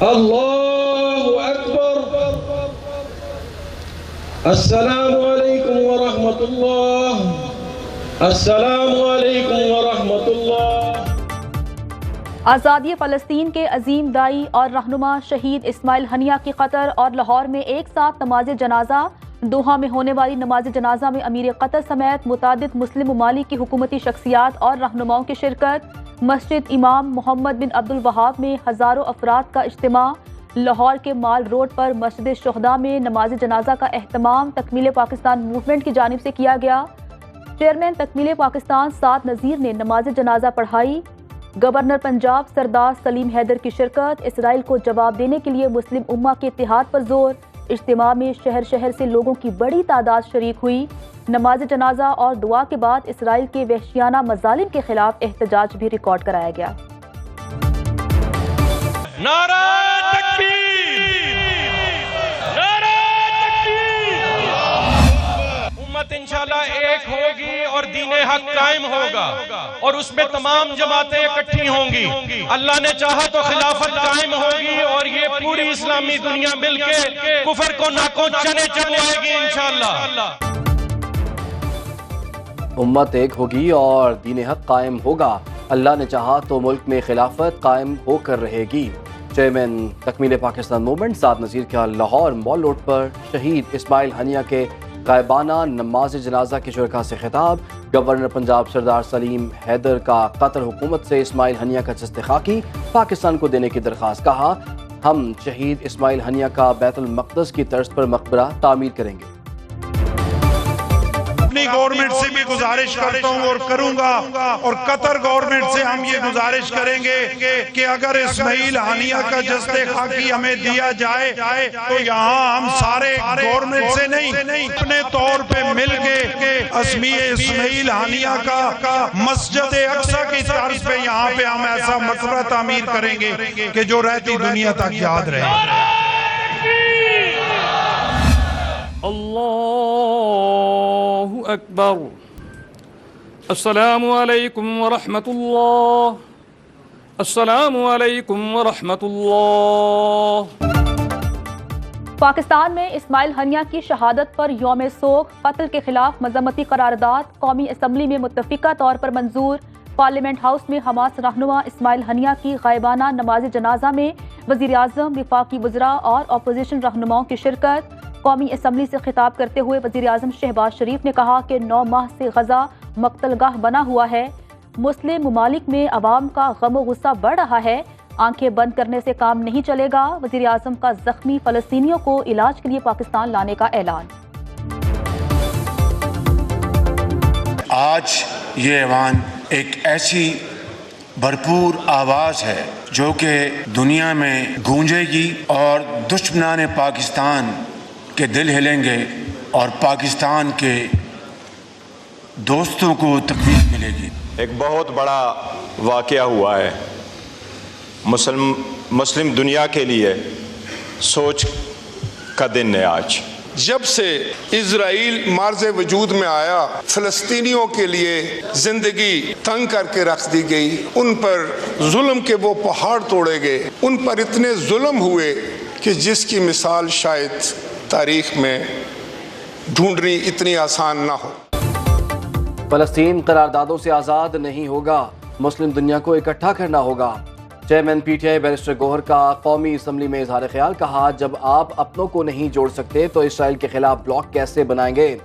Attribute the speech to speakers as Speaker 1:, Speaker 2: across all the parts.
Speaker 1: اللہ اکبر۔ السلام علیکم ورحمۃ اللہ، السلام علیکم ورحمۃ اللہ۔
Speaker 2: آزادی فلسطین کے عظیم داعی اور رہنما شہید اسماعیل ہنیہ کی قطر اور لاہور میں ایک ساتھ نماز جنازہ۔ دوحہ میں ہونے والی نماز جنازہ میں امیر قطر سمیت متعدد مسلم ممالک کی حکومتی شخصیات اور رہنماؤں کی شرکت۔ مسجد امام محمد بن عبد الوہاب میں ہزاروں افراد کا اجتماع۔ لاہور کے مال روڈ پر مسجد شہداء میں نماز جنازہ کا اہتمام تکمیل پاکستان موومنٹ کی جانب سے کیا گیا۔ چیئرمین تکمیل پاکستان سعد نذیر نے نماز جنازہ پڑھائی۔ گورنر پنجاب سردار سلیم حیدر کی شرکت۔ اسرائیل کو جواب دینے کے لیے مسلم امہ کے اتحاد پر زور۔ اجتماع میں شہر شہر سے لوگوں کی بڑی تعداد شریک ہوئی۔ نماز جنازہ اور دعا کے بعد اسرائیل کے وحشیانہ مظالم کے خلاف احتجاج بھی ریکارڈ کرایا گیا۔
Speaker 3: نعرہ تکبیر، نعرہ تکبیر۔ امت انشاءاللہ ایک ہوگی اور دین حق قائم ہوگا اور اس میں تمام جماعتیں اکٹھی ہوں گی۔ اللہ نے چاہا تو خلافت قائم ہوگی اور یہ پوری اسلامی دنیا مل کے کفر کو ناکوں چنے چلوائے گی انشاءاللہ۔
Speaker 4: امت ایک ہوگی اور دین حق قائم ہوگا، اللہ نے چاہا تو ملک میں خلافت قائم ہو کر رہے گی۔ چیئرمین تکمیل پاکستان موومنٹ سعد نذیر کا لاہور مال روڈ پر شہید اسماعیل ہنیہ کے غائبانہ نماز جنازہ کے شرکاء سے خطاب۔ گورنر پنجاب سردار سلیم حیدر کا قطر حکومت سے اسماعیل ہنیہ کا جسد خاکی پاکستان کو دینے کی درخواست۔ کہا ہم شہید اسماعیل ہنیہ کا بیت المقدس کی طرز پر مقبرہ تعمیر کریں گے۔
Speaker 5: اپنی گورنمنٹ سے بھی گزارش کرتا ہوں اور کروں گا، اور قطر گورنمنٹ سے ہم یہ گزارش کریں گے کہ اگر اسماعیل ہنیہ کا جسد خاکی ہمیں دیا جائے تو یہاں ہم سارے گورنمنٹ سے نہیں اپنے طور پہ مل کے اسماعیل ہنیہ کا مسجد اقصی کی طرز پہ یہاں پہ ہم ایسا مقبرہ تعمیر کریں گے کہ جو رہتی دنیا تک یاد رہے۔
Speaker 6: اللہ اکبر۔ السلام علیکم ورحمۃ اللہ، السلام علیکم ورحمۃ اللہ۔
Speaker 2: پاکستان میں اسماعیل ہنیہ کی شہادت پر یوم سوگ، قتل کے خلاف مذمتی قرارداد قومی اسمبلی میں متفقہ طور پر منظور۔ پارلیمنٹ ہاؤس میں حماس رہنما اسماعیل ہنیہ کی غائبانہ نماز جنازہ میں وزیر اعظم، وفاقی وزراء اور اپوزیشن رہنماؤں کی شرکت۔ قومی اسمبلی سے خطاب کرتے ہوئے وزیر اعظم شہباز شریف نے کہا کہ 9 ماہ سے غزہ مقتل گاہ بنا ہوا ہے۔ مسلم ممالک میں عوام کا غم و غصہ بڑھ رہا ہے، آنکھیں بند کرنے سے کام نہیں چلے گا۔ وزیر اعظم کا زخمی فلسطینیوں کو علاج کے لیے پاکستان لانے کا اعلان۔
Speaker 7: آج یہ ایوان ایک ایسی بھرپور آواز ہے جو کہ دنیا میں گونجے گی اور دشمنان پاکستان کے دل ہلیں گے اور پاکستان کے دوستوں کو تقویت ملے گی۔
Speaker 8: ایک بہت بڑا واقعہ ہوا ہے مسلم دنیا کے لیے، سوچ کا دن ہے آج۔
Speaker 9: جب سے اسرائیل معرض وجود میں آیا، فلسطینیوں کے لیے زندگی تنگ کر کے رکھ دی گئی، ان پر ظلم کے وہ پہاڑ توڑے گئے، ان پر اتنے ظلم ہوئے کہ جس کی مثال شاید تاریخ میں ڈھونڈنی اتنی آسان نہ ہو۔
Speaker 4: فلسطین قراردادوں سے آزاد نہیں ہوگا، مسلم دنیا کو اکٹھا کرنا ہوگا۔ چیئرمین پی ٹی آئی بیرسٹر گوہر کا قومی اسمبلی میں اظہار خیال۔ کہا جب آپ اپنوں کو نہیں جوڑ سکتے تو اسرائیل کے خلاف بلاک کیسے بنائیں گے؟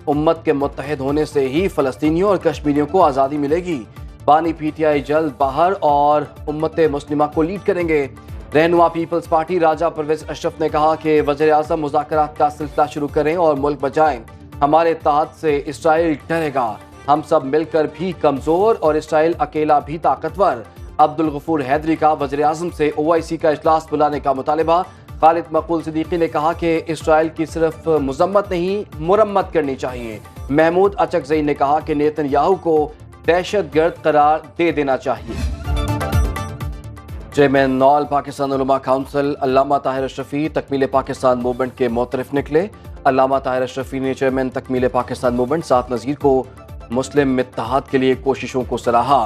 Speaker 4: امت کے متحد ہونے سے ہی فلسطینیوں اور کشمیریوں کو آزادی ملے گی۔ بانی پی ٹی آئی جلد باہر اور امت مسلمہ کو لیڈ کریں گے۔ رہنما پیپلز پارٹی راجہ پرویز اشرف نے کہا کہ وزیر اعظم مذاکرات کا سلسلہ شروع کریں اور ملک بچائیں۔ ہمارے اتحاد سے اسرائیل ڈرے گا، ہم سب مل کر بھی کمزور اور اسرائیل اکیلا بھی طاقتور۔ عبدالغفور حیدری کا وزیر اعظم سے OIC کا اجلاس بلانے کا مطالبہ۔ خالد مقبول صدیقی نے کہا کہ اسرائیل کی صرف مذمت نہیں مرمت کرنی چاہیے۔ محمود اچکزئی نے کہا کہ نیتن یاہو کو دہشت گرد قرار دے دینا چاہیے۔ چیئرمین نال پاکستان علماء کونسل علامہ طاہر اشرفی تکمیل پاکستان موومنٹ کے معترف نکلے۔ علامہ طاہر اشرفی نے چیئرمین تکمیل پاکستان موومنٹ سعد نذیر کو مسلم اتحاد کے لیے کوششوں کو سراہا۔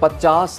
Speaker 4: 50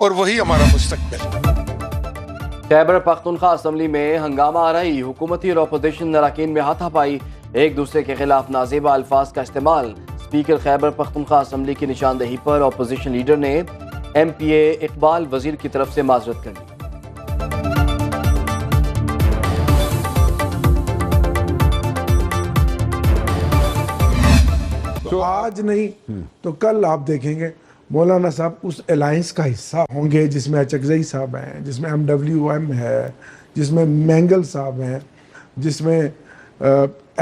Speaker 9: اور وہی ہمارا مستقبل.
Speaker 4: خیبر پختونخوا اسمبلی میں ہنگامہ آرائی، حکومتی اور اپوزیشن اراکین میں ہاتھا پائی، ایک دوسرے کے خلاف نازیبا الفاظ کا استعمال. اسپیکر خیبر پختونخوا اسمبلی کی نشاندہی پر اپوزیشن لیڈر نے ایم پی اے اقبال وزیر کی طرف سے معذرت کر لی.
Speaker 10: تو آج نہیں تو کل آپ دیکھیں گے مولانا صاحب اس الائنس کا حصہ ہوں گے جس میں اچکزئی صاحب ہیں، جس میں MWM ہے، جس میں مینگل صاحب ہیں، جس میں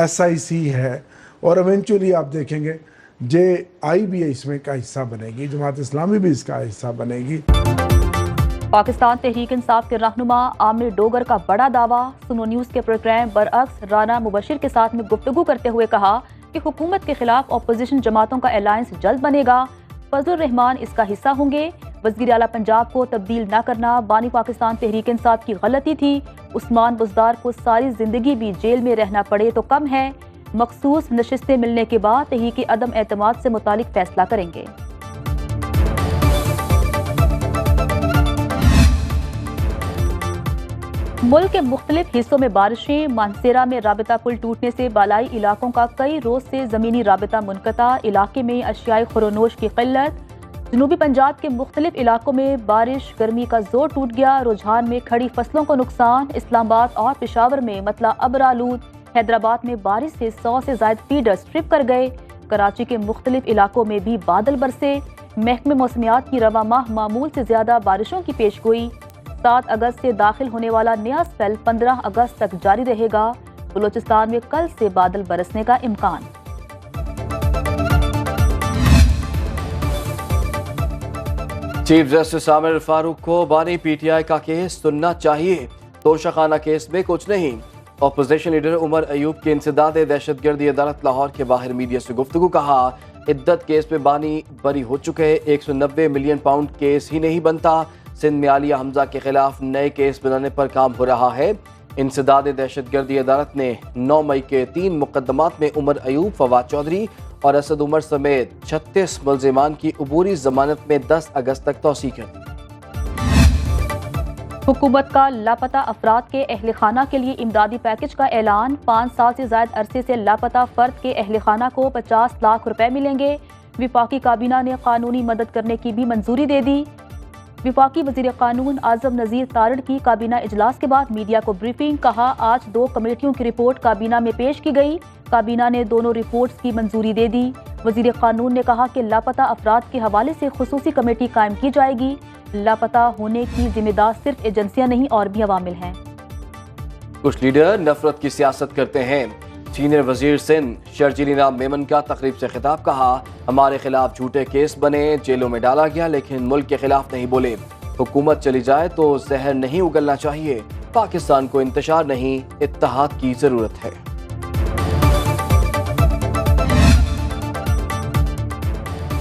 Speaker 10: SIC ہے، اور ایونچولی آپ دیکھیں گے JI بھی اس میں کا حصہ بنے گی، جماعت اسلامی بھی اس کا حصہ بنے گی.
Speaker 2: پاکستان تحریک انصاف کے رہنما عامر ڈوگر کا بڑا دعویٰ. سنو نیوز کے پروگرام برعکس رانا مبشر کے ساتھ میں گفتگو کرتے ہوئے کہا کہ حکومت کے خلاف اپوزیشن جماعتوں کا الائنس جلد بنے گا. فضل الرحمان اس کا حصہ ہوں گے. وزیر اعلیٰ پنجاب کو تبدیل نہ کرنا بانی پاکستان تحریک انصاف کی غلطی تھی. عثمان بزدار کو ساری زندگی بھی جیل میں رہنا پڑے تو کم ہے. مخصوص نشستیں ملنے کے بعد تحریک عدم اعتماد سے متعلق فیصلہ کریں گے. ملک کے مختلف حصوں میں بارشیں. مانسیرا میں رابطہ پل ٹوٹنے سے بالائی علاقوں کا کئی روز سے زمینی رابطہ منقطع. علاقے میں اشیاء خورونوش کی قلت. جنوبی پنجاب کے مختلف علاقوں میں بارش گرمی کا زور ٹوٹ گیا. رجحان میں کھڑی فصلوں کو نقصان. اسلام آباد اور پشاور میں مطلع ابرآلود. حیدرآباد میں بارش سے 100 سے زائد فیڈر سٹرپ کر گئے. کراچی کے مختلف علاقوں میں بھی بادل برسے. محکمہ موسمیات کی رواں ماہ معمول سے زیادہ بارشوں کی پیشگوئی. 7 اگست سے داخل ہونے والا نیا سپیل 15 اگست تک جاری رہے گا. بلوچستان میں کل سے بادل برسنے کا امکان.
Speaker 4: چیف جسٹس عامر فاروق کو بانی PTI کا کیس سننا چاہیے. توشخانہ کیس میں کچھ نہیں. اپوزیشن لیڈر عمر ایوب کی انسداد دہشت گردی عدالت لاہور کے باہر میڈیا سے گفتگو. کہا عدت کیس میں بانی بری ہو چکے. 190 ملین پاؤنڈ کیس ہی نہیں بنتا. سندھ میں عالیہ حمزہ کے خلاف نئے کیس بنانے پر کام ہو رہا ہے. انسداد دہشت گردی عدالت نے 9 مئی کے 3 مقدمات میں عمر ایوب، فواد چودھری اور اسد عمر سمیت 36 ملزمان کی عبوری ضمانت میں 10 اگست تک توسیع کر دی.
Speaker 2: حکومت کا لاپتہ افراد کے اہل خانہ کے لیے امدادی پیکج کا اعلان. 5 سال سے زائد عرصے سے لاپتہ فرد کے اہل خانہ کو 50 لاکھ روپے ملیں گے. وفاقی کابینہ نے قانونی مدد کرنے کی بھی منظوری دے دی. وفاقی وزیر قانون اعظم نذیر تارڑ کی کابینہ اجلاس کے بعد میڈیا کو بریفنگ. کہا آج 2 کمیٹیوں کی رپورٹ کابینہ میں پیش کی گئی. کابینہ نے دونوں رپورٹس کی منظوری دے دی. وزیر قانون نے کہا کہ لاپتہ افراد کے حوالے سے خصوصی کمیٹی قائم کی جائے گی. لاپتہ ہونے کی ذمہ دار صرف ایجنسیاں نہیں اور بھی عوامل ہیں.
Speaker 4: کچھ لیڈر نفرت کی سیاست کرتے ہیں. سینئر وزیر سندھ شرجیل انعام میمن کا تقریب سے خطاب. کہا ہمارے خلاف جھوٹے کیس بنے، جیلوں میں ڈالا گیا، لیکن ملک کے خلاف نہیں بولے. حکومت چلی جائے تو زہر نہیں اگلنا چاہیے. پاکستان کو انتشار نہیں، اتحاد کی ضرورت ہے.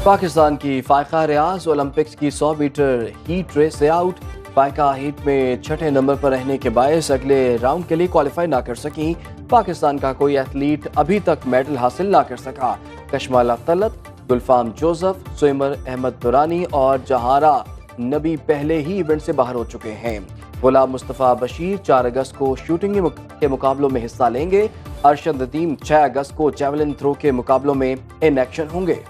Speaker 4: پاکستان کی فائقہ ریاض اولمپکس کی 100 میٹر ہیٹ ریس سے آؤٹ. فائقہ ہیٹ میں 6 نمبر پر رہنے کے باعث اگلے راؤنڈ کے لیے کوالیفائی نہ کر سکی. پاکستان کا کوئی ایتھلیٹ ابھی تک میڈل حاصل نہ کر سکا. کشمالہ طلت، گلفام جوزف، سویمر احمد دورانی اور جہارہ نبی پہلے ہی ایونٹ سے باہر ہو چکے ہیں. غلام مصطفیٰ بشیر 4 اگست کو شوٹنگ کے مقابلوں میں حصہ لیں گے. ارشد ندیم 6 اگست کو جیولن تھرو کے مقابلوں میں ان ایکشن ہوں گے.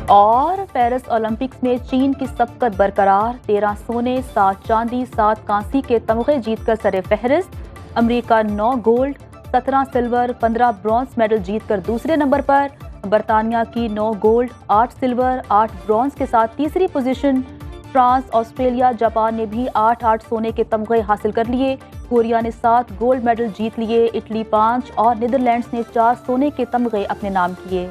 Speaker 2: اور پیرس اولمپکس میں چین کی سبقت برقرار. 13 سونے، 7 چاندی، 7 کانسی کے تمغے جیت کر سر فہرست. امریکہ 9 گولڈ، 17 سلور، 15 برونز میڈل جیت کر دوسرے نمبر پر. برطانیہ کی 9 گولڈ، 8 سلور، 8 برونز کے ساتھ تیسری پوزیشن. فرانس، آسٹریلیا، جاپان نے بھی 8 سونے کے تمغے حاصل کر لیے. کوریا نے 7 گولڈ میڈل جیت لیے. اٹلی 5 اور نیدرلینڈز نے 4 سونے کے تمغے اپنے نام کیے.